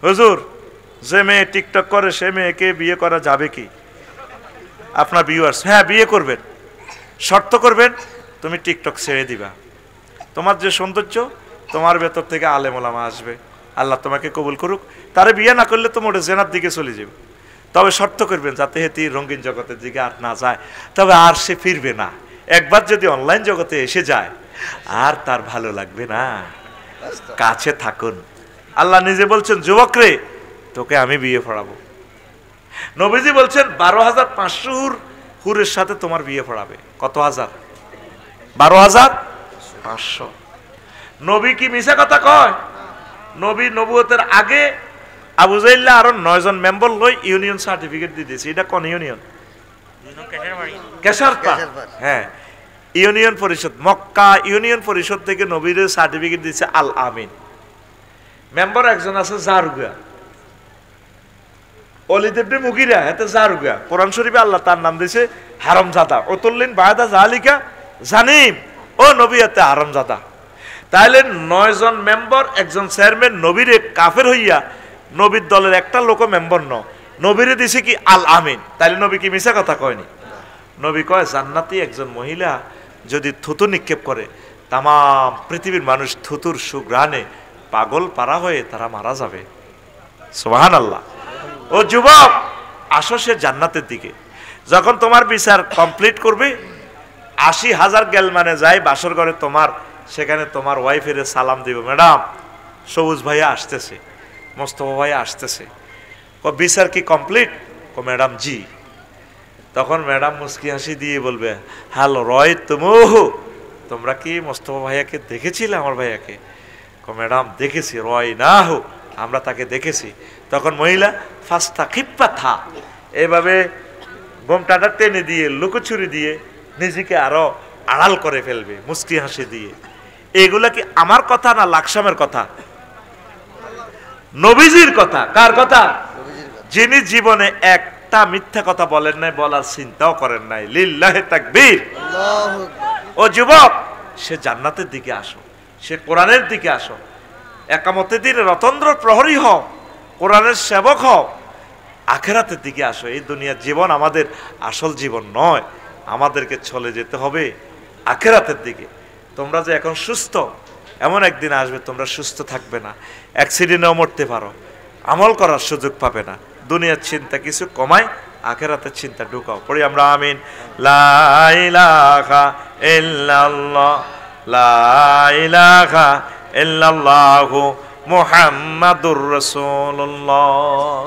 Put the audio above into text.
হুজুর, যে মেয়ে টিকটক করে সে মেয়েকে বিয়ে করা যাবে কি? আপনার ভিউয়ার্স, হ্যাঁ বিয়ে করবেন, শর্ত করবেন তুমি টিকটক ছেড়ে দিবা। তোমার যে সৌন্দর্য, তোমার ভেতর থেকে আলেম ওলামা আসবে, আল্লাহ তোমাকে কবুল করুক। তারে বিয়ে না করলে তো মোটে জেনার দিকে চলে যাবে। তবে শর্ত করবেন যাতে হেতি রঙিন জগতের দিকে আর না যায়, তবে আর সে ফিরবে না। একবার যদি অনলাইন জগতে এসে যায় আর তার ভালো লাগবে না। কাছে থাকুন। আল্লাহ নিজে বলছেন, যুবক রে তোকে আমি বিয়ে পড়াবো। নবীজি বলছেন 12,500 হুরের সাথে তোমার বিয়ে পড়াবে। কত হাজার? 12,500। নবী কি মিছা কথা কয়? নবী নবুয়তের আগে আবু জাইল্লা আরো 9 জন মেম্বার লই ইউনিয়ন সার্টিফিকেট দিয়ে দিয়েছে। এটা কোন ইউনিয়ন? কেশারপাড়। হ্যাঁ, ইউনিয়ন পরিষদ, মক্কা ইউনিয়ন পরিষদ থেকে নবীর সার্টিফিকেট দিয়েছে আল আমিন। মেম্বার একজন আছে জারুগা, অলিদেবনে মুগিরা, এতে জারুগা। কোরআন শরীফে আল্লাহ তার নাম দিয়েছে হারামজাদা। ওতুল্লিন বায়দা জালিকা জানিম, ও নবী এতে হারামজাদা। তাহলে 9 জন মেম্বার, একজন চেয়ারম্যান নবীরে কাফের হইয়া নবীর দলের একটা লোক মেম্বার ন, নবীরে দিছে কি আল আমিন। তাইলে নবী কি মিছা কথা কয়নি? নবী কয় জান্নাতি একজন মহিলা যদি থুতু নিক্ষেপ করে, তাম পৃথিবীর মানুষ থুতুর সুঘ্রাণে পাগল পারা হয়ে তারা মারা যাবে। সুবহানাল্লাহ। ও যুবক, আসো সে জান্নাতের দিকে। যখন তোমার বিচার কমপ্লিট করবে, 80,000 গেলমানে যায় বাসর ঘরে তোমার, সেখানে তোমার ওয়াইফের সালাম দিব, ম্যাডাম সবুজ ভাইয়া আসতেছে, মোস্তফা ভাইয়া আসতেছে। বিচার কি কমপ্লিট? ম্যাডাম জি। তখন ম্যাডাম মুস্কি হাসি দিয়ে বলবে, হ্যালো রয়, তোমরা কি মোস্তফা ভাইয়াকে দেখেছিলে? আমার ভাইয়াকে? ম্যাডাম দেখেছি। রয় না হো, আমরা তাকে দেখেছি। তখন মহিলা ফাস্তা খিপ্পা থা, এভাবে গোমটাটা টেনে দিয়ে লুকোচুরি দিয়ে নিজেকে আরো আড়াল করে ফেলবে মুস্কি হাসি দিয়ে। এগুলা কি আমার কথা না লাকসামের কথা? নবীজির কথা। কার কথা? যিনি জীবনে একটা মিথ্যা কথা বলেন নাই, বলার চিন্তাও করেন নাই। লিল্লাহি তাকবীর। ও যুবক, সে জান্নাতের দিকে আসো, সে কোরআনের দিকে আসো। একামতের দিনে রতন্দ্র প্রহরী হও, কোরআনের সেবক হও, আখেরাতের দিকে আসো। এই দুনিয়ার জীবন আমাদের আসল জীবন নয়, আমাদেরকে চলে যেতে হবে আখেরাতের দিকে। তোমরা যে এখন সুস্থ, এমন একদিন আসবে তোমরা সুস্থ থাকবে না, অ্যাক্সিডেন্টেও মরতে পারো, আমল করার সুযোগ পাবে না। দুনিয়ার চিন্তা কিছু কমায়, আখেরাতের চিন্তা ঢুকাও। পড়ি আমরা আমিন। লা ইলাহা ইল্লাল্লাহ, লা ইলাহা ইল্লাল্লাহু মুহাম্মাদুর রাসূলুল্লাহ।